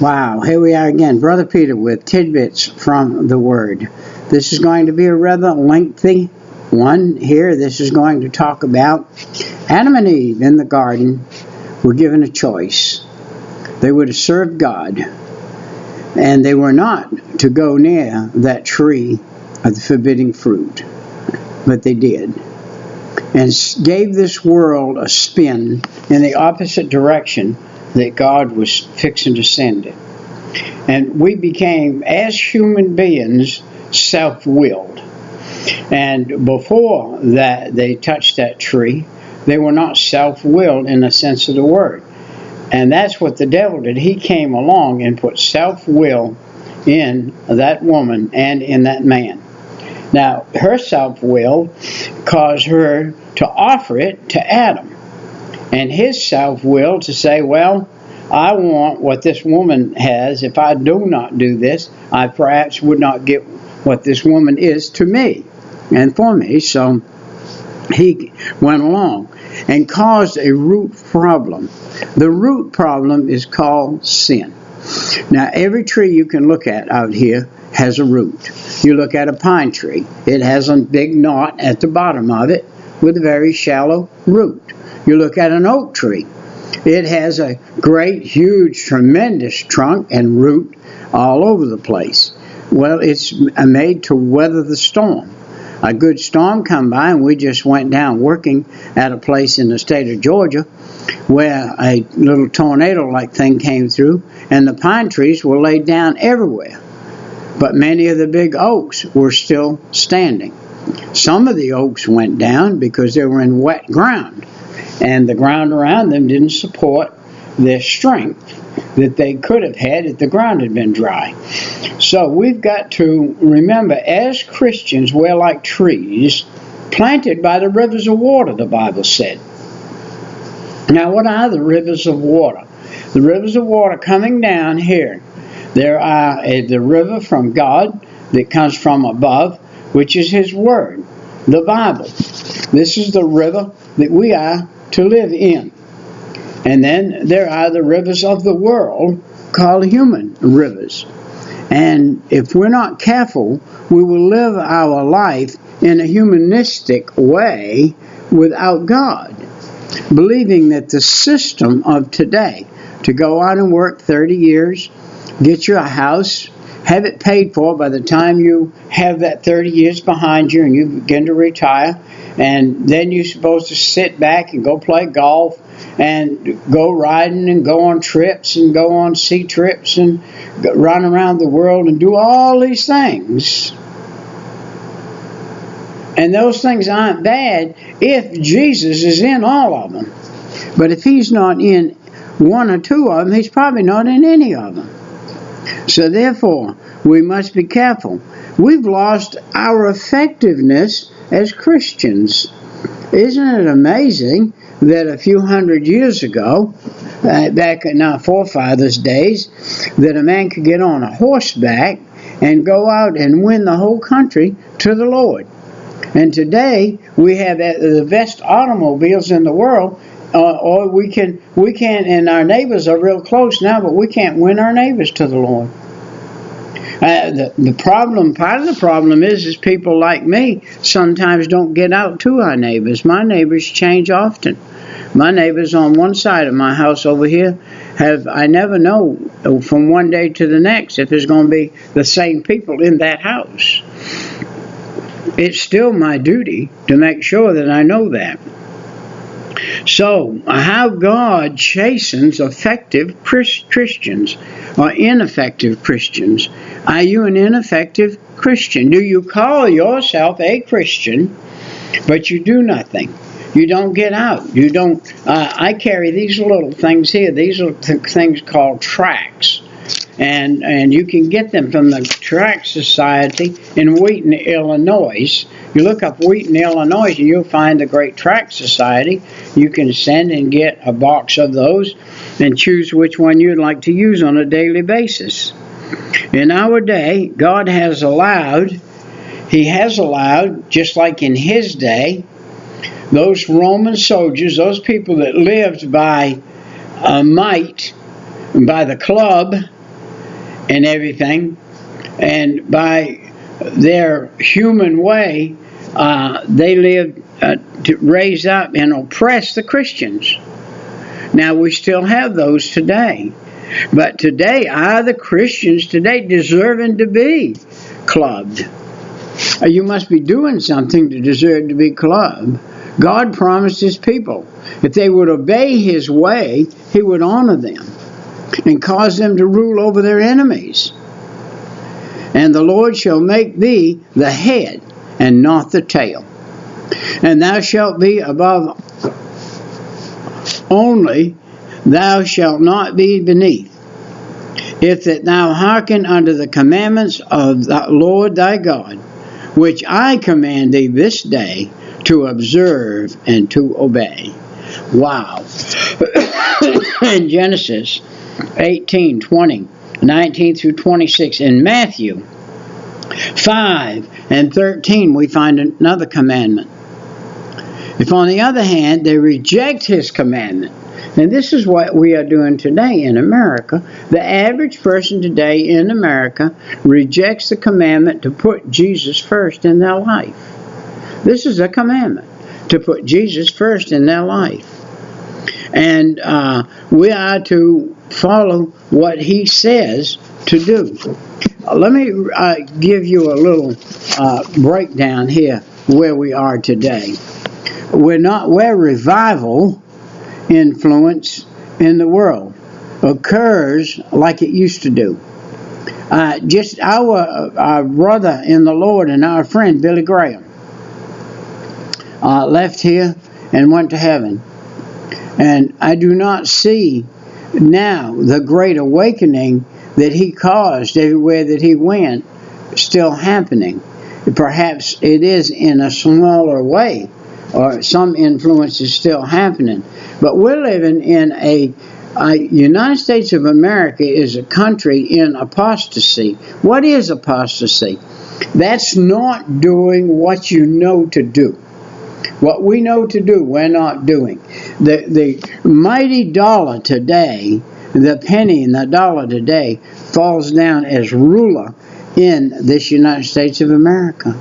Wow, here we are again. Brother Peter with tidbits from the Word. This is going to be a rather lengthy one here. This is going to talk about Adam and Eve in the garden were given a choice. They were to serve God, and they were not to go near that tree of the forbidden fruit, but they did, and gave this world a spin in the opposite direction that God was fixing to send it. And we became, as human beings, self-willed. And before that they touched that tree, they were not self-willed in the sense of the word. And that's what the devil did. He came along and put self-will in that woman and in that man. Now, her self-will caused her to offer it to Adam. And his self-will to say, well, I want what this woman has. If I do not do this, I perhaps would not get what this woman is to me and for me. So he went along and caused a root problem. The root problem is called sin. Now, every tree you can look at out here has a root. You look at a pine tree, it has a big knot at the bottom of it with a very shallow root. You look at an oak tree, it has a great, huge, tremendous trunk and root all over the place. Well, it's made to weather the storm. A good storm come by, and we just went down working at a place in the state of Georgia where a little tornado-like thing came through, and the pine trees were laid down everywhere. But many of the big oaks were still standing. Some of the oaks went down because they were in wet ground, and the ground around them didn't support their strength that they could have had if the ground had been dry. So we've got to remember, as Christians, we're like trees planted by the rivers of water, the Bible said. Now, what are the rivers of water? The rivers of water coming down here. There are the river from God that comes from above, which is His Word, the Bible. This is the river that we are to live in. And then there are the rivers of the world called human rivers. And if we're not careful, we will live our life in a humanistic way without God, believing that the system of today, to go out and work 30 years, get you a house, have it paid for by the time you have that 30 years behind you and you begin to retire, and then you're supposed to sit back and go play golf and go riding and go on trips and go on sea trips and run around the world and do all these things. And those things aren't bad if Jesus is in all of them. But if He's not in one or two of them, He's probably not in any of them. So therefore, we must be careful. We've lost our effectiveness as Christians. Isn't it amazing that a few hundred years ago, back in our forefathers' days, that a man could get on a horseback and go out and win the whole country to the Lord? And today, we have the best automobiles in the world, or we can, and our neighbors are real close now, but we can't win our neighbors to the Lord. The problem, part of the problem is people like me sometimes don't get out to our neighbors. My neighbors change often. My neighbors on one side of my house over here I never know from one day to the next if there's going to be the same people in that house. It's still my duty to make sure that I know that. So, how God chastens effective Christians or ineffective Christians. Are you an ineffective Christian? Do you call yourself a Christian, but you do nothing? You don't get out. You don't. I carry these little things here. These are things called tracts. And you can get them from the Tract Society in Wheaton, Illinois. You look up Wheaton, Illinois, and you'll find the Great Tract Society. You can send and get a box of those and choose which one you'd like to use on a daily basis. In our day, God has allowed, He has allowed, just like in His day, those Roman soldiers, those people that lived by might, by the club, and everything, and by their human way, they lived to raise up and oppress the Christians. Now, we still have those today. But today, are the Christians today deserving to be clubbed? You must be doing something to deserve to be clubbed. God promised His people, if they would obey His way, He would honor them and cause them to rule over their enemies. And the Lord shall make thee the head and not the tail. And thou shalt be above only, thou shalt not be beneath. If that thou hearken unto the commandments of the Lord thy God, which I command thee this day to observe and to obey. Wow. In Genesis 18:20, 19 through 26, in Matthew 5 and 13, we find another commandment. If on the other hand they reject His commandment, and this is what we are doing today in America, the average person today in America rejects the commandment to put Jesus first in their life. This is a commandment, to put Jesus first in their life. And we are to follow what He says to do. Let me give you a little breakdown here where we are today. Where revival influence in the world occurs like it used to do. Just our brother in the Lord and our friend Billy Graham left here and went to heaven. And I do not see now the great awakening that he caused everywhere that he went still happening. Perhaps it is in a smaller way, or some influence is still happening. But we're living in United States of America is a country in apostasy. What is apostasy? That's not doing what you know to do. What we know to do, we're not doing. The mighty dollar today, the penny and the dollar today, falls down as ruler in this United States of America.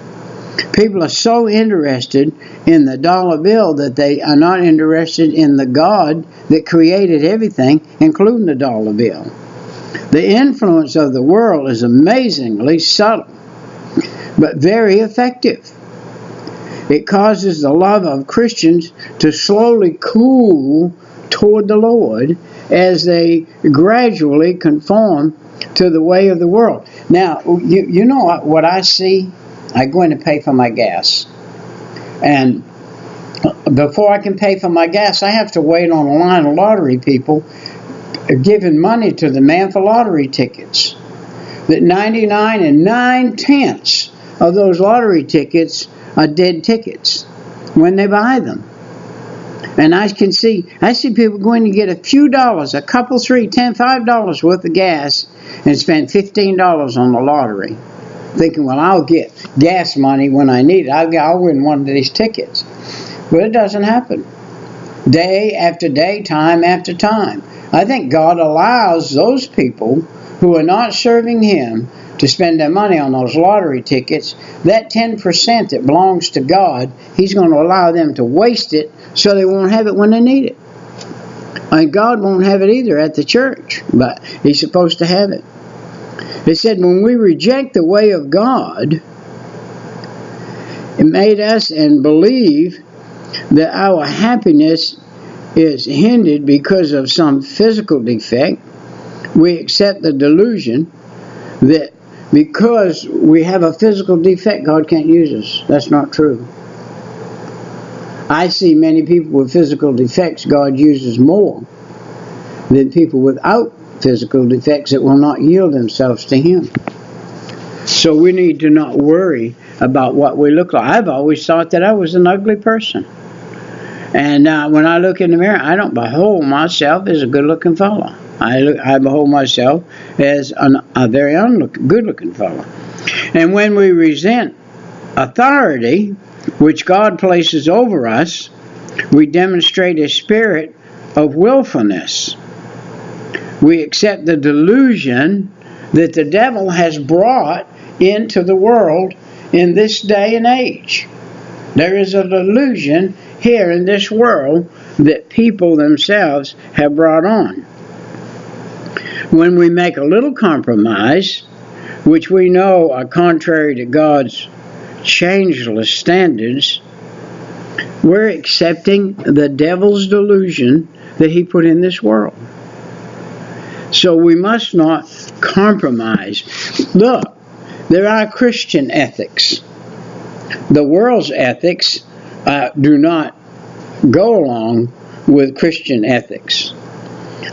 People are so interested in the dollar bill that they are not interested in the God that created everything, including the dollar bill. The influence of the world is amazingly subtle, but very effective. It causes the love of Christians to slowly cool toward the Lord as they gradually conform to the way of the world. Now, you know what I see? I go in to pay for my gas. And before I can pay for my gas, I have to wait on a line of lottery people giving money to the man for lottery tickets. That 99 9/10 of those lottery tickets are dead tickets when they buy them. And I see people going to get a few dollars, a couple, $3, $10, $5 worth of gas and spend $15 on the lottery, thinking, well, I'll get gas money when I need it. I'll win one of these tickets. But it doesn't happen. Day after day, time after time. I think God allows those people who are not serving Him to spend their money on those lottery tickets. That 10% that belongs to God, He's going to allow them to waste it so they won't have it when they need it. And God won't have it either at the church, but He's supposed to have it. It said when we reject the way of God, it made us and believe that our happiness is hindered because of some physical defect. We accept the delusion that because we have a physical defect, God can't use us. That's not true. I see many people with physical defects God uses more than people without physical defects that will not yield themselves to Him. So we need to not worry about what we look like. I've always thought that I was an ugly person. And when I look in the mirror, I don't behold myself as a good-looking fellow. I behold myself as a very good-looking fellow. And when we resent authority, which God places over us, we demonstrate a spirit of willfulness. We accept the delusion that the devil has brought into the world in this day and age. There is a delusion here in this world that people themselves have brought on. When we make a little compromise, which we know are contrary to God's changeless standards, we're accepting the devil's delusion that he put in this world. So we must not compromise. Look, there are Christian ethics. The world's ethics do not go along with Christian ethics.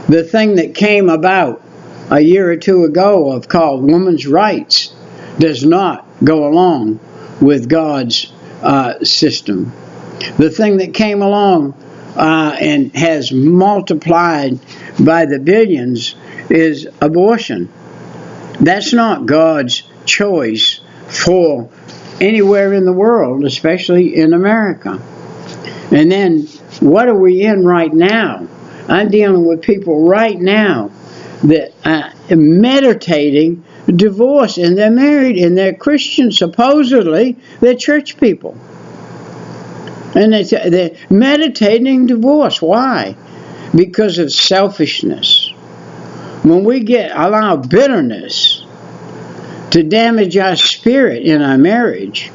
The thing that came about a year or two ago called women's rights does not go along with God's system. The thing that came along and has multiplied by the billions is abortion. That's not God's choice for anywhere in the world, especially in America. And then, what are we in right now? I'm dealing with people right now that are meditating divorce, and they're married, and they're Christians, supposedly, they're church people. And they're meditating divorce. Why? Because of selfishness. When we allow bitterness to damage our spirit in our marriage,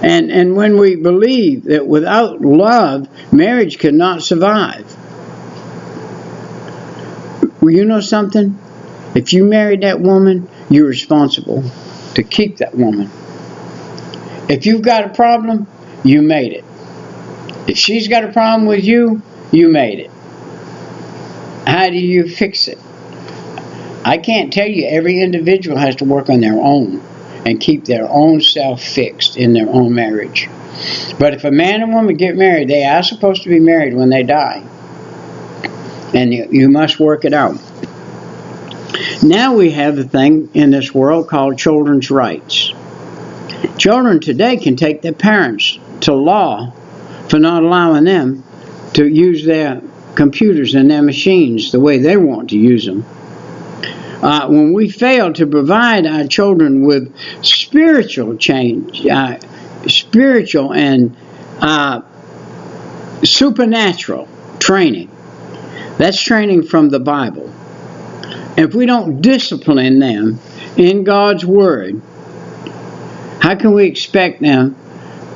and when we believe that without love, marriage cannot survive. Well, you know something? If you married that woman, you're responsible to keep that woman. If you've got a problem, you made it. If she's got a problem with you, you made it. How do you fix it? I can't tell you. Every individual has to work on their own and keep their own self fixed in their own marriage. But if a man and woman get married, they are supposed to be married when they die. And you must work it out. Now we have a thing in this world called children's rights. Children today can take their parents to law for not allowing them to use their computers and their machines the way they want to use them. When we fail to provide our children with spiritual change, spiritual and supernatural training, that's training from the Bible. If we don't discipline them in God's Word, how can we expect them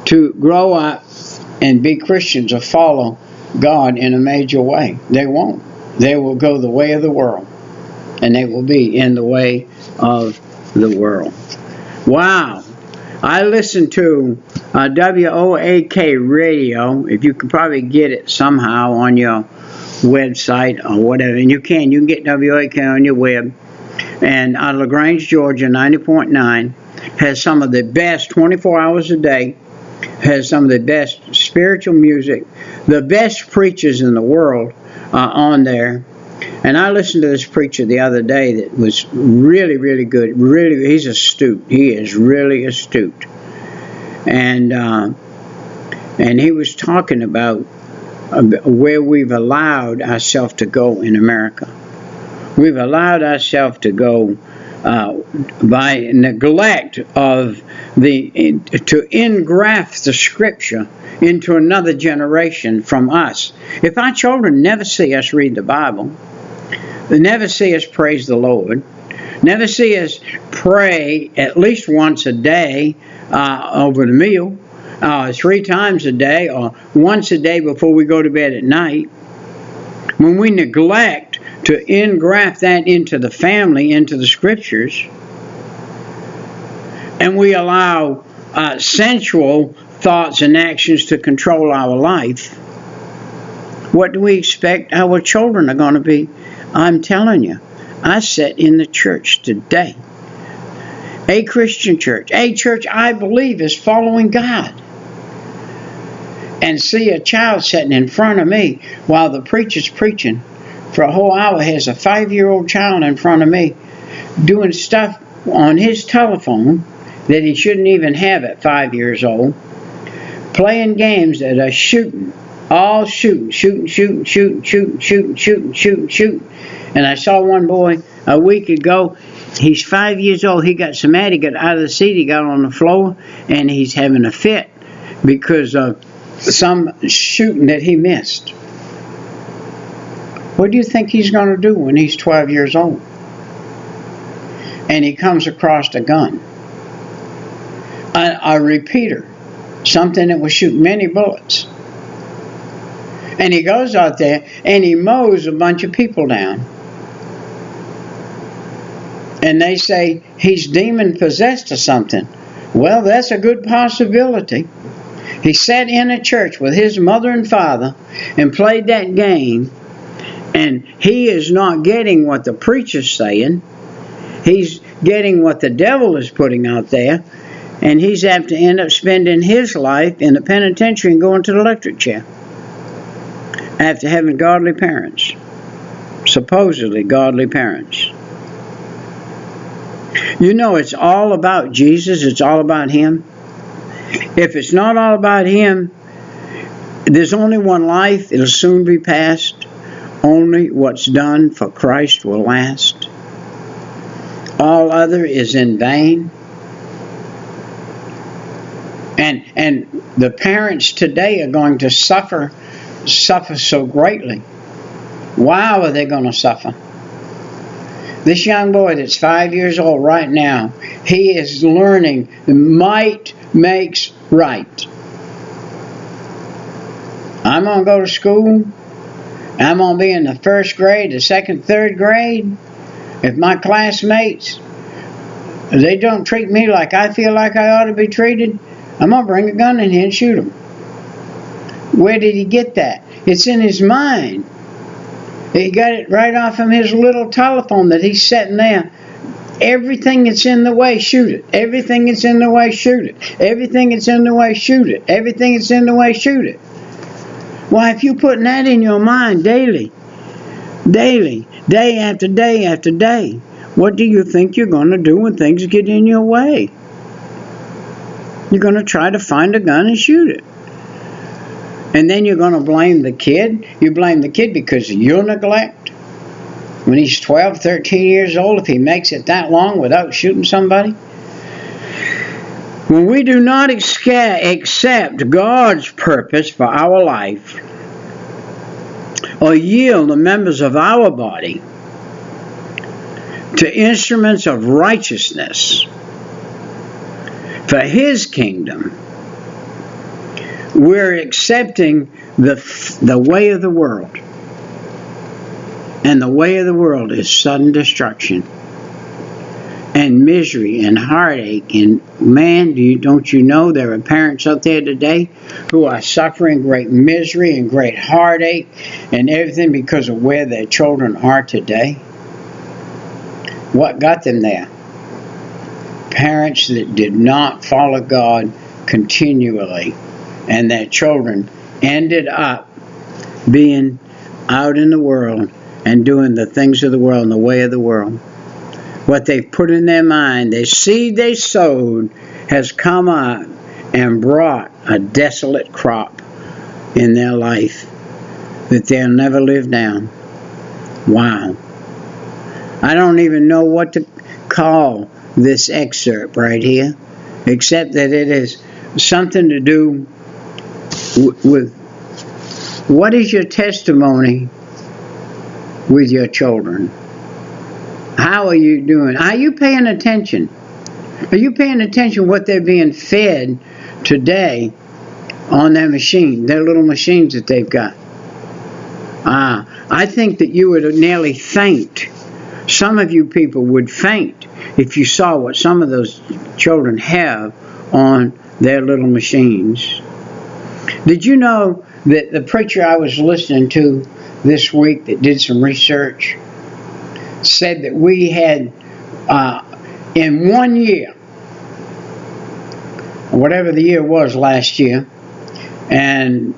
to grow up and be Christians or follow God in a major way? They won't. They will go the way of the world, and they will be in the way of the world. Wow. I listen to WOAK radio, if you can probably get it somehow on your website or whatever, and you can get WOAK on your web, and out of LaGrange, Georgia, 90.9, has some of the best 24 hours a day, has some of the best spiritual music, the best preachers in the world on there. And I listened to this preacher the other day that was really, really good. Really, he's astute. He is really astute. And he was talking about where we've allowed ourselves to go in America. We've allowed ourselves to go by neglect of to engraft the Scripture into another generation from us. If our children never see us read the Bible, they never see us praise the Lord, never see us pray at least once a day over the meal, 3 times a day, or once a day before we go to bed at night, when we neglect to engraft that into the family, into the Scriptures, and we allow sensual thoughts and actions to control our life, what do we expect our children are going to be? I'm telling you, I sat in the church today, a Christian church, a church I believe is following God, and see a child sitting in front of me while the preacher's preaching for a whole hour, has a 5-year-old child in front of me doing stuff on his telephone that he shouldn't even have at 5 years old, playing games that are shooting all shooting. And I saw one boy a week ago. He's 5 years old. He got so mad he got out of the seat. He got on the floor, and he's having a fit because of some shooting that he missed. What do you think he's going to do when he's 12 years old? And he comes across a gun, a repeater, something that will shoot many bullets. And he goes out there and he mows a bunch of people down. And they say he's demon possessed or something. Well, that's a good possibility. He sat in a church with his mother and father and played that game, and he is not getting what the preacher's saying. He's getting what the devil is putting out there, and he's have to end up spending his life in the penitentiary and going to the electric chair after having godly parents, supposedly godly parents. You know, it's all about Jesus. It's all about Him. If it's not all about Him, there's only one life. It'll soon be past. Only what's done for Christ will last. All other is in vain. And the parents today are going to suffer so greatly. Why are they going to suffer? This young boy that's 5 years old right now, he is learning might makes right. I'm going to go to school. I'm going to be in the first grade, the second, third grade. If my classmates, they don't treat me like I feel like I ought to be treated, I'm going to bring a gun in here and shoot them. Where did he get that? It's in his mind. He got it right off from his little telephone that he's sitting there. Everything that's in the way, shoot it. Everything that's in the way, shoot it. Everything that's in the way, shoot it. Everything that's in the way, shoot it. Why, if you're putting that in your mind daily, day after day after day, what do you think you're going to do when things get in your way? You're going to try to find a gun and shoot it. And then you're going to blame the kid. You blame the kid because of your neglect. When he's 12, 13 years old, if he makes it that long without shooting somebody. When we do not accept God's purpose for our life, or yield the members of our body to instruments of righteousness for His kingdom, we're accepting the way of the world. And the way of the world is sudden destruction and misery and heartache. And man, don't you know there are parents out there today who are suffering great misery and great heartache and everything because of where their children are today? What got them there? Parents that did not follow God continually, and their children ended up being out in the world and doing the things of the world and the way of the world. What they've put in their mind, the seed they sowed has come up and brought a desolate crop in their life that they'll never live down. Wow. I don't even know what to call this excerpt right here, except that it is something to do with what is your testimony with your children? How are you doing? Are you paying attention? Are you paying attention what they're being fed today on their machine, their little machines that they've got? I think that you would have nearly faint. Some of you people would faint if you saw what some of those children have on their little machines. Did you know that the preacher I was listening to this week that did some research said that we had in 1 year, whatever the year was last year, and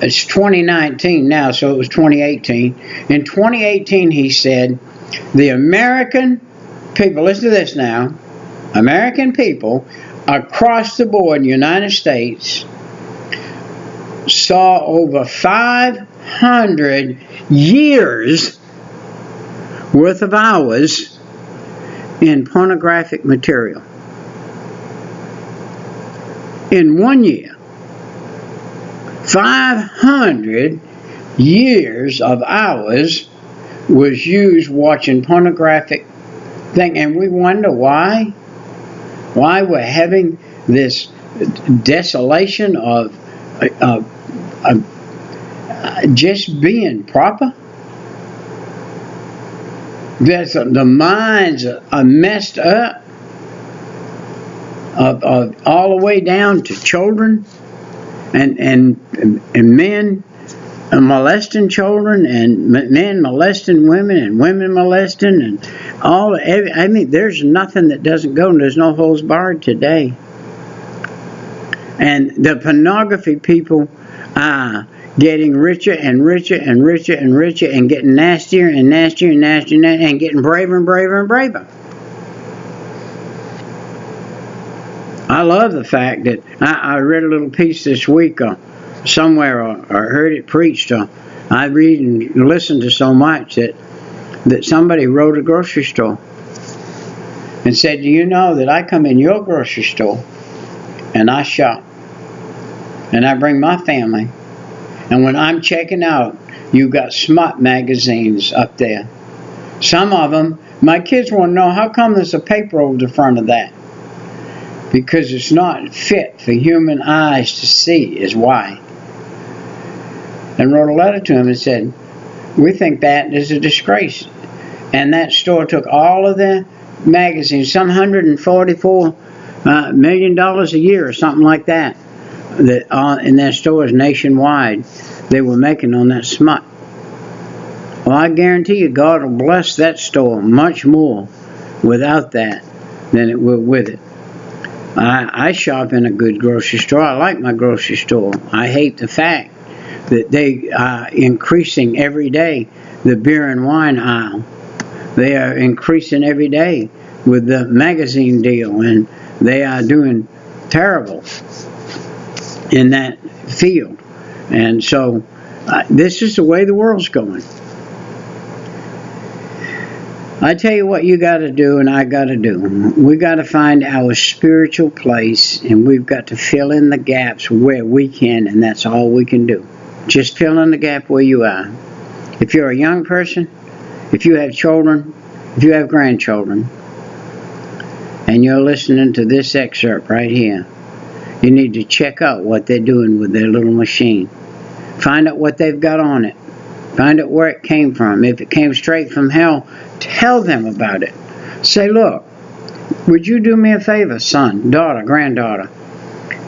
it's 2019 now, so it was 2018. In 2018, he said, the American people, listen to this now, American people across the board in the United States saw over 500 years worth of hours in pornographic material. In 1 year, 500 years of hours was used watching pornographic thing, and we wonder why we're having this desolation of just being proper. The minds are messed up, of all the way down to children and men molesting children, and men molesting women, and women molesting, and all. I mean, there's nothing that doesn't go, and there's no holds barred today. And the pornography people are getting richer and richer and richer and richer, and getting nastier and nastier and nastier, and getting braver and braver and braver. I love the fact that I read a little piece this week somewhere, or heard it preached, I read and listen to so much that somebody wrote a grocery store and said, do you know that I come in your grocery store and I shop and I bring my family, and when I'm checking out, you've got smut magazines up there. Some of them, my kids want to know, how come there's a paper over the front of that? Because it's not fit for human eyes to see, is why. And wrote a letter to him and said, we think that is a disgrace. And that store took all of the magazines, some $144 million a year or something like that, in their stores nationwide, they were making on that smut. Well, I guarantee you God will bless that store much more without that than it will with it. I shop in a good grocery store. I like my grocery store. I hate the fact that they are increasing every day the beer and wine aisle. They are increasing every day with the magazine deal, and they are doing terrible in that field. And so this is the way the world's going. I tell you what you got to do, and I got to do. We got to find our spiritual place, and we've got to fill in the gaps where we can, and that's all we can do. Just fill in the gap where you are. If you're a young person, if you have children, if you have grandchildren, and you're listening to this excerpt right here, you need to check out what they're doing with their little machine. Find out what they've got on it. Find out where it came from. If it came straight from hell, tell them about it. Say, look, would you do me a favor, son, daughter, granddaughter?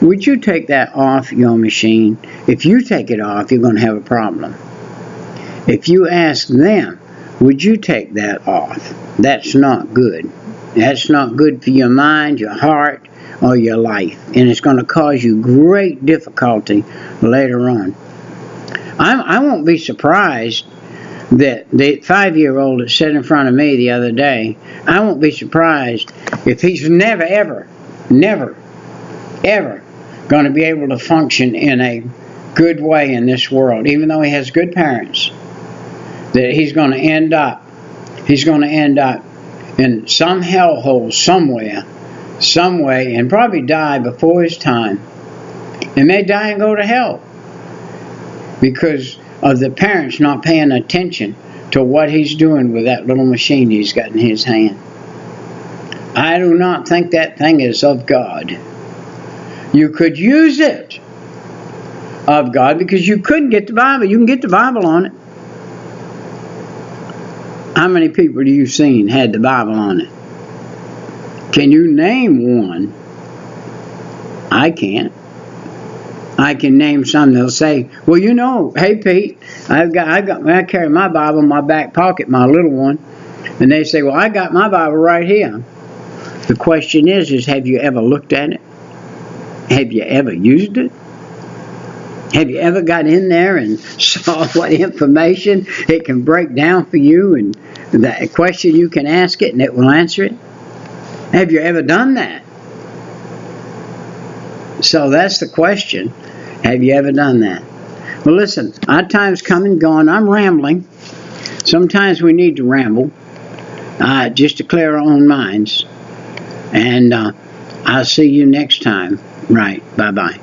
Would you take that off your machine? If you take it off, you're going to have a problem. If you ask them, would you take that off? That's not good. That's not good for your mind, your heart, or your life. And it's going to cause you great difficulty later on. I won't be surprised that the 5-year-old that sat in front of me the other day, I won't be surprised if he's never, ever going to be able to function in a good way in this world, even though he has good parents, that he's going to end up in some hellhole somewhere, some way, and probably die before his time. He may die and go to hell because of the parents not paying attention to what he's doing with that little machine he's got in his hand. I do not think that thing is of God. You could use it of God because you couldn't get the Bible. You can get the Bible on it. How many people do you seen had the Bible on it? Can you name one? I can't. I can name some. They'll say, well, you know, hey Pete, I carry my Bible in my back pocket, my little one. And they say, well, I got my Bible right here. The question is have you ever looked at it? Have you ever used it? Have you ever got in there and saw what information it can break down for you, and the question you can ask it and it will answer it? Have you ever done that? So that's the question. Have you ever done that? Well, listen, our time's coming, going. I'm rambling. Sometimes we need to ramble just to clear our own minds. And I'll see you next time. Right. Bye-bye.